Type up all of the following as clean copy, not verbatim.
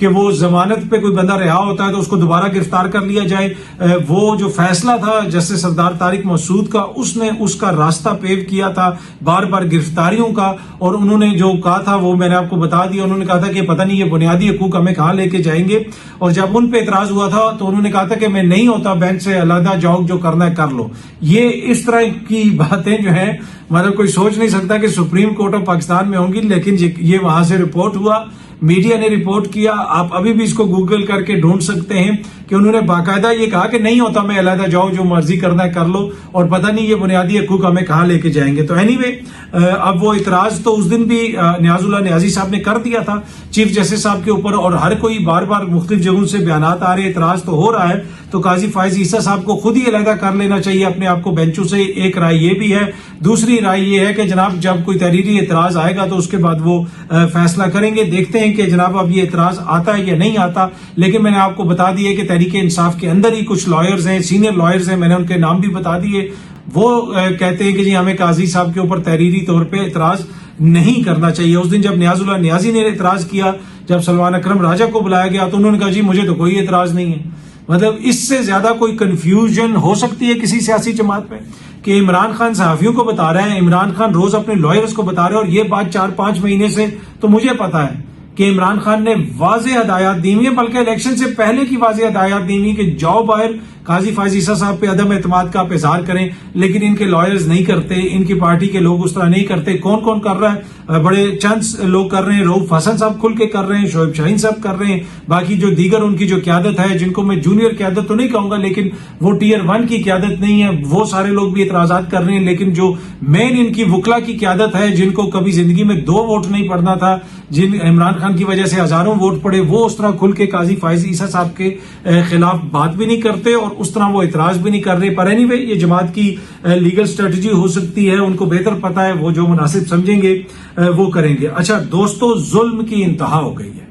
کہ وہ ضمانت پہ کوئی بندہ رہا ہوتا ہے تو اس کو دوبارہ گرفتار کر لیا جائے. وہ جو فیصلہ تھا جسٹس سردار طارق مسعود کا، اس نے اس کا راستہ پیو کیا تھا بار بار گرفتاریوں کا، اور انہوں نے جو کہا تھا وہ میں نے آپ کو بتا دیا. انہوں نے کہا تھا کہ پتہ نہیں یہ بنیادی حقوق ہمیں کہاں لے کے جائیں گے، اور جب ان پہ اعتراض ہوا تھا تو انہوں نے کہا تھا کہ میں نہیں ہوتا بینچ سے علیحدہ جاؤ، جو کرنا ہے کر لو. یہ اس طرح کی باتیں جو ہیں مطلب کوئی سوچ نہیں سکتا کہ سپریم کورٹ آف پاکستان میں ہوں گی، لیکن یہ وہاں سے رپورٹ ہوا، میڈیا نے رپورٹ کیا. آپ ابھی بھی اس کو گوگل کر کے ڈھونڈ سکتے ہیں کہ انہوں نے باقاعدہ یہ کہا کہ نہیں ہوتا میں علیحدہ جاؤ، جو مرضی کرنا ہے کر لو، اور پتہ نہیں یہ بنیادی حقوق ہمیں کہاں لے کے جائیں گے. تو اینی وے اب وہ اعتراض تو اس دن بھی نیاز اللہ نیازی صاحب نے کر دیا تھا چیف جسٹس صاحب کے اوپر، اور ہر کوئی بار بار مختلف جگہوں سے بیانات آ رہے، اعتراض تو ہو رہا ہے. تو قاضی فائز عیسیٰ صاحب کو خود ہی علیحدہ کر لینا چاہیے اپنے آپ کو بینچوں سے. ایک رائے یہ بھی ہے. دوسری رائے یہ ہے کہ جناب جب کوئی تحریری اعتراض آئے گا تو اس کے بعد وہ فیصلہ کریں گے. دیکھتے ہیں کہ جناب اب یہ اعتراض آتا ہے یا نہیں آتا. لیکن میں نے آپ کو بتا دیا کہ تحریک انصاف کے اندر ہی کچھ لائرز ہیں، سینئر لائرز ہیں، میں نے ان کے نام بھی بتا دیے. وہ کہتے ہیں کہ جی ہمیں قاضی صاحب کے اوپر تحریری طور پہ اعتراض نہیں کرنا چاہیے. اس دن جب نیاز اللہ نیازی نے اعتراض کیا، جب سلمان اکرم راجہ کو بلایا گیا تو انہوں نے کہا جی مجھے تو کوئی اعتراض نہیں ہے. مطلب اس سے زیادہ کوئی کنفیوژن ہو سکتی ہے کسی سیاسی جماعت میں کہ عمران خان صحافیوں کو بتا رہا ہے، عمران خان روز اپنے لائرز کو بتا رہے ہیں، اور یہ بات 4-5 مہینے سے تو مجھے پتا ہے کہ عمران خان نے واضح ہدایات دی ہوئی، بلکہ الیکشن سے پہلے کی واضح ہدایات دی ہوئی کہ جاؤ باہر، قاضی فائز عیسیٰ صاحب پہ عدم اعتماد کا آپ اظہار کریں. لیکن ان کے لائرز نہیں کرتے، ان کی پارٹی کے لوگ اس طرح نہیں کرتے. کون کون کر رہا ہے؟ بڑے چند لوگ کر رہے ہیں. رؤوف حسن صاحب کھل کے کر رہے ہیں، شعیب شاہین صاحب کر رہے ہیں، باقی جو دیگر ان کی جو قیادت ہے، جن کو میں جونیئر قیادت تو نہیں کہوں گا لیکن وہ ٹیئر 1 کی قیادت نہیں ہے، وہ سارے لوگ بھی اعتراضات کر رہے ہیں. لیکن جو مین ان کی وکلا کی قیادت ہے، جن کو کبھی زندگی میں 2 ووٹ نہیں پڑنا تھا، جن عمران خان کی وجہ سے ہزاروں ووٹ پڑے، وہ اس طرح کھل کے قاضی فائز عیسیٰ صاحب کے خلاف بات بھی نہیں کرتے اور اس طرح وہ اعتراض بھی نہیں کر رہے. پر اینی وے یہ جماعت کی لیگل اسٹریٹجی ہو سکتی ہے، ان کو بہتر پتا ہے، وہ جو مناسب سمجھیں گے وہ کریں گے. اچھا دوستو، ظلم کی انتہا ہو گئی ہے.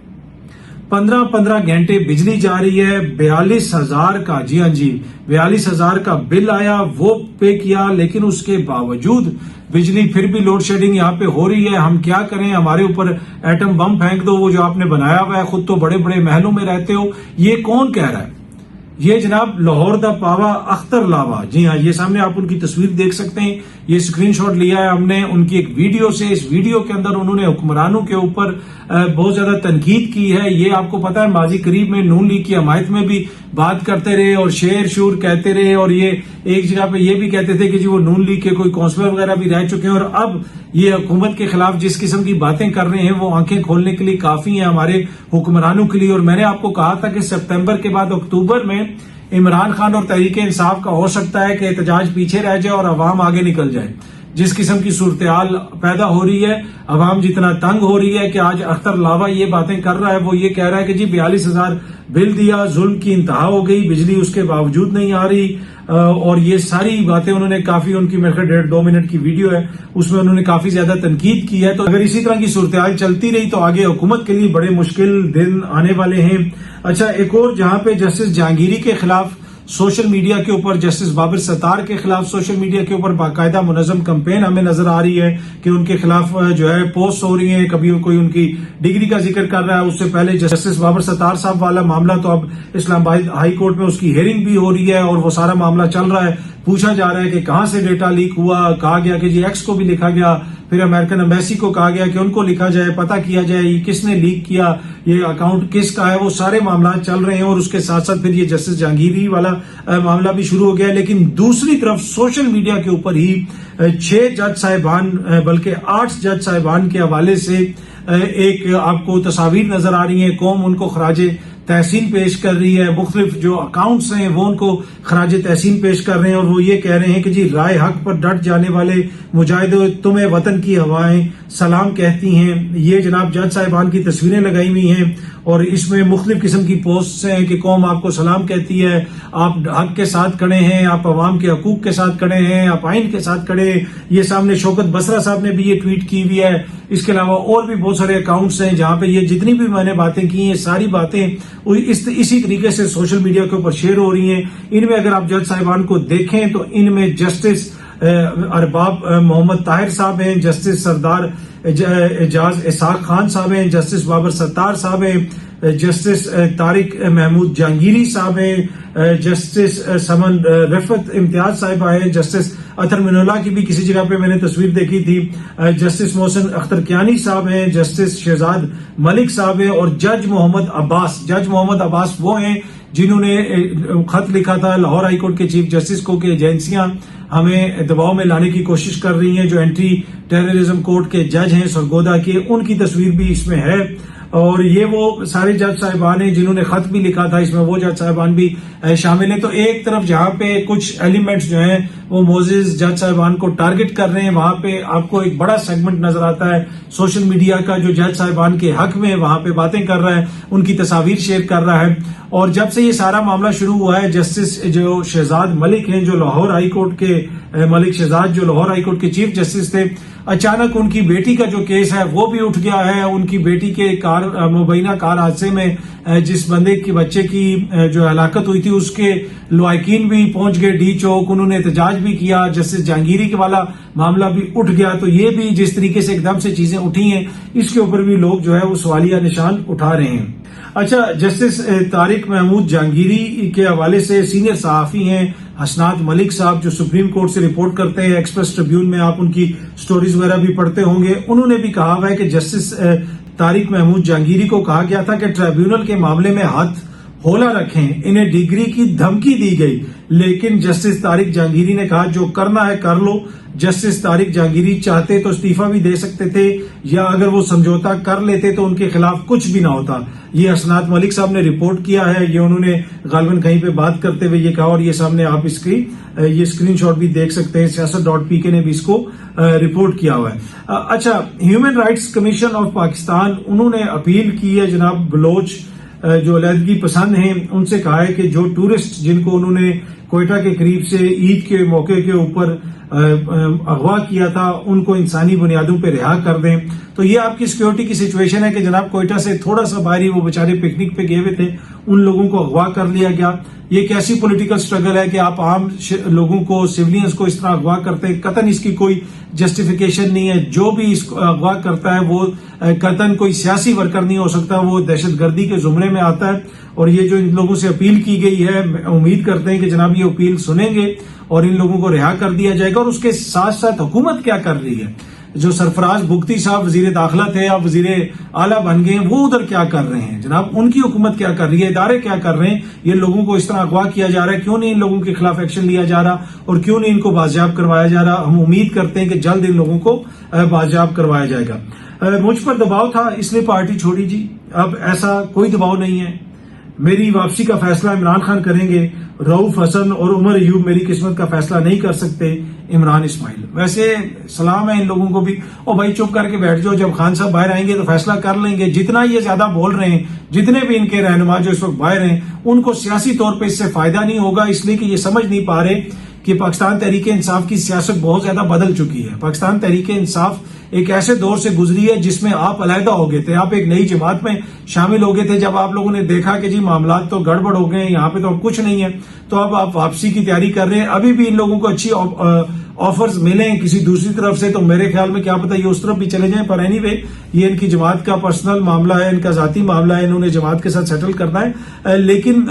15 گھنٹے بجلی جا رہی ہے، 42,000 کا 42,000 کا بل آیا، وہ پے کیا، لیکن اس کے باوجود بجلی پھر بھی لوڈ شیڈنگ یہاں پہ ہو رہی ہے. ہم کیا کریں؟ ہمارے اوپر ایٹم بم پھینک دو، وہ جو آپ نے بنایا ہوا ہے، خود تو بڑے بڑے محلوں میں رہتے ہو. یہ کون کہہ رہا ہے؟ یہ جناب لاہور دا پاوا اختر لاوا. جی ہاں، یہ سامنے آپ ان کی تصویر دیکھ سکتے ہیں. یہ سکرین شاٹ لیا ہے ہم نے ان کی ایک ویڈیو سے. اس ویڈیو کے اندر انہوں نے حکمرانوں کے اوپر بہت زیادہ تنقید کی ہے. یہ آپ کو پتا ہے ماضی قریب میں نون لیگ کی حمایت میں بھی بات کرتے رہے اور شعر شور کہتے رہے، اور یہ ایک جگہ پہ یہ بھی کہتے تھے کہ جی وہ نون لیگ کے کوئی کونسلر وغیرہ بھی رہ چکے ہیں، اور اب یہ حکومت کے خلاف جس قسم کی باتیں کر رہے ہیں وہ آنکھیں کھولنے کے لیے کافی ہیں ہمارے حکمرانوں کے لیے. اور میں نے آپ کو کہا تھا کہ سپتمبر کے بعد اکتوبر میں عمران خان اور تحریک انصاف کا ہو سکتا ہے کہ احتجاج پیچھے رہ جائے اور عوام آگے نکل جائے. جس قسم کی صورتحال پیدا ہو رہی ہے، عوام جتنا تنگ ہو رہی ہے کہ آج اختر لاوا یہ باتیں کر رہا ہے، وہ یہ کہہ رہا ہے کہ جی 42,000 بل دیا، ظلم کی انتہا ہو گئی، بجلی اس کے باوجود نہیں آ رہی. اور یہ ساری باتیں انہوں نے کافی، ان کی میرے خیال 1.5-2 منٹ کی ویڈیو ہے، اس میں انہوں نے کافی زیادہ تنقید کی ہے. تو اگر اسی طرح کی صورتحال چلتی رہی تو آگے حکومت کے لیے بڑے مشکل دن آنے والے ہیں. اچھا، ایک اور جہاں پہ جسٹس جہانگیری کے خلاف سوشل میڈیا کے اوپر، جسٹس بابر ستار کے خلاف سوشل میڈیا کے اوپر باقاعدہ منظم کمپین ہمیں نظر آ رہی ہے کہ ان کے خلاف جو ہے پوسٹ ہو رہی ہیں. کبھی کوئی ان کی ڈگری کا ذکر کر رہا ہے. اس سے پہلے جسٹس بابر ستار صاحب والا معاملہ تو اب اسلام آباد ہائی کورٹ میں اس کی ہیئرنگ بھی ہو رہی ہے اور وہ سارا معاملہ چل رہا ہے. پوچھا جا رہا ہے کہ کہاں سے ڈیٹا لیک ہوا. کہا گیا کہ جی ایکس کو بھی لکھا گیا، پھر امریکن ایمبیسی کو کہا گیا کہ ان کو لکھا جائے، پتہ کیا جائے یہ کس نے لیک کیا، یہ اکاؤنٹ کس کا ہے. وہ سارے معاملات چل رہے ہیں اور اس کے ساتھ ساتھ پھر یہ جسٹس جہانگیری والا معاملہ بھی شروع ہو گیا. لیکن دوسری طرف سوشل میڈیا کے اوپر ہی 6 جج صاحبان بلکہ 8 جج صاحبان کے حوالے سے ایک آپ کو تصاویر نظر آ رہی ہیں. قوم ان کو خراج تحسین پیش کر رہی ہے. مختلف جو اکاؤنٹس ہیں وہ ان کو خراج تحسین پیش کر رہے ہیں اور وہ یہ کہہ رہے ہیں کہ جی رائے حق پر ڈٹ جانے والے مجاہدوں، تمہیں وطن کی ہوائیں سلام کہتی ہیں. یہ جناب جج صاحبان کی تصویریں لگائی ہوئی ہیں اور اس میں مختلف قسم کی پوسٹس ہیں کہ قوم آپ کو سلام کہتی ہے، آپ حق کے ساتھ کھڑے ہیں، آپ عوام کے حقوق کے ساتھ کھڑے ہیں، آپ آئین کے ساتھ کھڑے ہیں. یہ سامنے شوکت بسرا صاحب نے بھی یہ ٹویٹ کی ہوئی ہے. اس کے علاوہ اور بھی بہت سارے اکاؤنٹس ہیں جہاں پہ یہ جتنی بھی میں نے باتیں کی ہیں ساری باتیں اسی طریقے سے سوشل میڈیا کے اوپر شیئر ہو رہی ہیں. ان میں اگر آپ جج صاحبان کو دیکھیں تو ان میں جسٹس ارباب محمد طاہر صاحب ہیں، جسٹس سردار اعجاز اسحاق خان صاحب ہیں، جسٹس بابر ستار صاحب ہیں، جسٹس طارق محمود جہانگیری صاحب ہیں، جسٹس سمن رفعت امتیاز صاحب آئے، جسٹس اطہر من اللہ کی بھی کسی جگہ پہ میں نے تصویر دیکھی تھی، جسٹس محسن اختر کیانی صاحب ہیں، جسٹس شہزاد ملک صاحب ہیں، اور جج محمد عباس۔ جج محمد عباس وہ ہیں جنہوں نے خط لکھا تھا لاہور ہائی کورٹ کے چیف جسٹس کو کہ ایجنسیاں ہمیں دباؤ میں لانے کی کوشش کر رہی ہیں، جو اینٹی ٹیررزم کورٹ کے جج ہیں سرگودا کے، ان کی تصویر بھی اس میں ہے، اور یہ وہ سارے جج صاحبان ہیں جنہوں نے خط بھی لکھا تھا، اس میں وہ جج صاحبان بھی شامل ہیں۔ تو ایک طرف جہاں پہ کچھ ایلیمنٹس جو ہیں وہ معزز جج صاحبان کو ٹارگٹ کر رہے ہیں، وہاں پہ آپ کو ایک بڑا سیگمنٹ نظر آتا ہے سوشل میڈیا کا جو جج صاحبان کے حق میں وہاں پہ باتیں کر رہا ہے، ان کی تصاویر شیئر کر رہا ہے۔ اور جب سے یہ سارا معاملہ شروع ہوا ہے، جسٹس جو شہزاد ملک ہیں، جو لاہور ہائی کورٹ کے ملک شہزاد جو لاہور ہائی کورٹ کے چیف جسٹس تھے، اچانک ان کی بیٹی کا جو کیس ہے وہ بھی اٹھ گیا ہے۔ ان کی بیٹی کے مبینہ کار حادثے میں جس بندے کی بچے کی جو ہلاکت ہوئی تھی اس کے لواحقین بھی پہنچ گئے ڈی چوک، انہوں نے احتجاج بھی کیا، جسٹس جہانگیری کے والا معاملہ بھی اٹھ گیا۔ تو یہ بھی جس طریقے سے ایک دم سے چیزیں اٹھی ہیں، اس کے اوپر بھی لوگ جو ہے وہ سوالیہ نشان اٹھا رہے ہیں۔ اچھا، جسٹس طارق محمود جہانگیری کے حوالے سے سینئر صحافی ہیں حسنات ملک صاحب، جو سپریم کورٹ سے رپورٹ کرتے ہیں، ایکسپریس ٹریبیون میں آپ ان کی سٹوریز وغیرہ بھی پڑھتے ہوں گے، انہوں نے بھی کہا ہوا ہے کہ جسٹس طارق محمود جہانگیری کو کہا گیا تھا کہ ٹریبیونل کے معاملے میں ہاتھ ہولا رکھیں، انہیں ڈگری کی دھمکی دی گئی، لیکن جسٹس طارق جہانگیری نے کہا جو کرنا ہے کر لو۔ جسٹس طارق جہانگیری چاہتے تو استعفیٰ بھی دے سکتے تھے، یا اگر وہ سمجھوتا کر لیتے تو ان کے خلاف کچھ بھی نہ ہوتا۔ یہ حسنات ملک صاحب نے رپورٹ کیا ہے، یہ انہوں نے غالباً کہیں پہ بات کرتے ہوئے یہ کہا، اور یہ سامنے آپ اس کی یہ اسکرین شاٹ بھی دیکھ سکتے ہیں، سیاست.pk نے بھی اس کو رپورٹ کیا ہوا ہے۔ اچھا، human rights commission of Pakistan, انہوں نے اپیل کی ہے جناب بلوچ جو علیحدگی پسند ہیں، ان سے کہا ہے کہ جو ٹورسٹ جن کو انہوں نے کوئٹہ کے قریب سے عید کے موقع کے اوپر اغوا کیا تھا، ان کو انسانی بنیادوں پہ رہا کر دیں۔ تو یہ آپ کی سیکیورٹی کی سچویشن ہے کہ جناب کوئٹہ سے تھوڑا سا باہر ہی وہ بیچارے پکنک پہ گئے ہوئے تھے، ان لوگوں کو اغوا کر لیا گیا۔ یہ ایک ایسی پولیٹیکل سٹرگل ہے کہ آپ عام لوگوں کو، سیولینز کو اس طرح اغوا کرتے ہیں، قطعاً اس کی کوئی جسٹیفیکیشن نہیں ہے۔ جو بھی اس کو اغوا کرتا ہے وہ قطعاً کوئی سیاسی ورکر نہیں ہو سکتا، وہ دہشت گردی کے زمرے میں آتا ہے۔ اور یہ جو ان لوگوں سے اپیل کی گئی ہے، امید کرتے ہیں کہ جناب یہ اپیل سنیں گے اور ان لوگوں کو رہا کر دیا جائے گا۔ اور اس کے ساتھ ساتھ حکومت کیا کر رہی ہے؟ جو سرفراز بگٹی صاحب وزیر داخلہ تھے، اب وزیر اعلیٰ بن گئے، وہ ادھر کیا کر رہے ہیں جناب؟ ان کی حکومت کیا کر رہی ہے؟ ادارے کیا کر رہے ہیں؟ یہ لوگوں کو اس طرح اغوا کیا جا رہا ہے، کیوں نہیں ان لوگوں کے خلاف ایکشن لیا جا رہا اور کیوں نہیں ان کو بازیاب کروایا جا رہا؟ ہم امید کرتے ہیں کہ جلد ان لوگوں کو بازیاب کروایا جائے گا۔ مجھ پر دباؤ تھا اس لیے پارٹی چھوڑی، جی اب ایسا کوئی دباؤ نہیں ہے۔ میری واپسی کا فیصلہ عمران خان کریں گے، رؤوف حسن اور عمر ایوب میری قسمت کا فیصلہ نہیں کر سکتے، عمران اسماعیل۔ ویسے سلام ہے ان لوگوں کو بھی، او بھائی چپ کر کے بیٹھ جاؤ، جب خان صاحب باہر آئیں گے تو فیصلہ کر لیں گے۔ جتنا یہ زیادہ بول رہے ہیں، جتنے بھی ان کے رہنما جو اس وقت باہر ہیں، ان کو سیاسی طور پہ اس سے فائدہ نہیں ہوگا، اس لیے کہ یہ سمجھ نہیں پا رہے کہ پاکستان تحریک انصاف کی سیاست بہت زیادہ بدل چکی ہے۔ پاکستان تحریک انصاف ایک ایسے دور سے گزری ہے جس میں آپ علیحدہ ہو گئے تھے، آپ ایک نئی جماعت میں شامل ہو گئے تھے۔ جب آپ لوگوں نے دیکھا کہ جی معاملات تو گڑبڑ ہو گئے ہیں، یہاں پہ تو کچھ نہیں ہے، تو اب آپ واپسی کی تیاری کر رہے ہیں۔ ابھی بھی ان لوگوں کو اچھی آفرز ملیں کسی دوسری طرف سے تو میرے خیال میں کیا پتہ یہ اس طرف بھی چلے جائیں، پر اینی وے یہ ان کی جماعت کا پرسنل معاملہ ہے، ان کا ذاتی معاملہ ہے، انہوں نے جماعت کے ساتھ سیٹل کرنا ہے۔ لیکن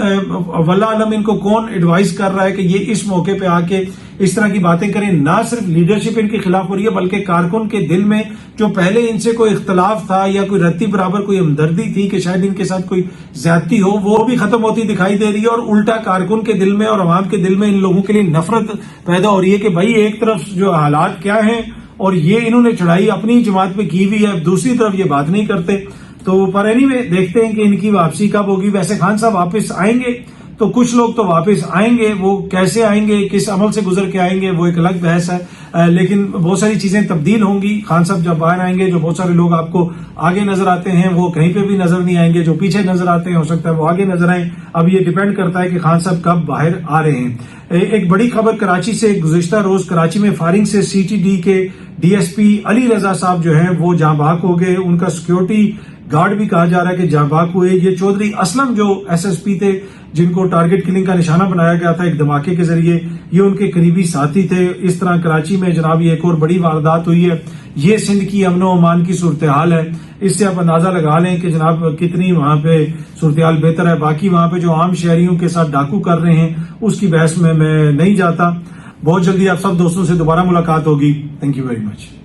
واللہ عالم ان کو کون ایڈوائز کر رہا ہے کہ یہ اس موقع پہ آ کے اس طرح کی باتیں کریں؟ نہ صرف لیڈرشپ ان کے خلاف ہو رہی ہے بلکہ کارکن کے دل میں جو پہلے ان سے کوئی اختلاف تھا یا کوئی رتی برابر کوئی ہمدردی تھی کہ شاید ان کے ساتھ کوئی زیادتی ہو، وہ بھی ختم ہوتی دکھائی دے رہی ہے، اور الٹا کارکن کے دل میں اور عوام کے دل میں ان لوگوں کے لیے نفرت پیدا ہو رہی ہے کہ بھائی ایک طرف جو حالات کیا ہیں اور یہ انہوں نے چڑھائی اپنی جماعت پہ کی ہوئی ہے، دوسری طرف یہ بات نہیں کرتے۔ تو پر اینی وے دیکھتے ہیں کہ ان کی واپسی کب ہوگی۔ ویسے خان صاحب واپس آئیں گے تو کچھ لوگ تو واپس آئیں گے، وہ کیسے آئیں گے، کس عمل سے گزر کے آئیں گے، وہ ایک الگ بحث ہے، لیکن بہت ساری چیزیں تبدیل ہوں گی۔ خان صاحب جب باہر آئیں گے، جو بہت سارے لوگ آپ کو آگے نظر آتے ہیں وہ کہیں پہ بھی نظر نہیں آئیں گے، جو پیچھے نظر آتے ہیں ہو سکتا ہے وہ آگے نظر آئیں۔ اب یہ ڈیپینڈ کرتا ہے کہ خان صاحب کب باہر آ رہے ہیں۔ ایک بڑی خبر کراچی سے، گزشتہ روز کراچی میں فائرنگ سے CTD کے DSP علی رضا صاحب جو ہیں وہ جاں بحق ہو گئے، ان کا سیکیورٹی گارڈ بھی کہا جا رہا ہے کہ جاں بحق ہوئے. یہ چودھری اسلم جو ایس ایس پی تھے جن کو ٹارگٹ کلنگ کا نشانہ بنایا گیا تھا ایک دھماکے کے ذریعے، یہ ان کے قریبی ساتھی تھے. اس طرح کراچی میں جناب یہ ایک اور بڑی واردات ہوئی ہے. یہ سندھ کی امن و امان کی صورتحال ہے. اس سے آپ اندازہ لگا لیں کہ جناب کتنی وہاں پہ صورتحال بہتر ہے. باقی وہاں پہ جو عام شہریوں کے ساتھ ڈاکو کر رہے ہیں اس کی بحث میں نہیں جاتا. بہت جلدی آپ سب دوستوں سے دوبارہ ملاقات ہوگی. Thank you very much.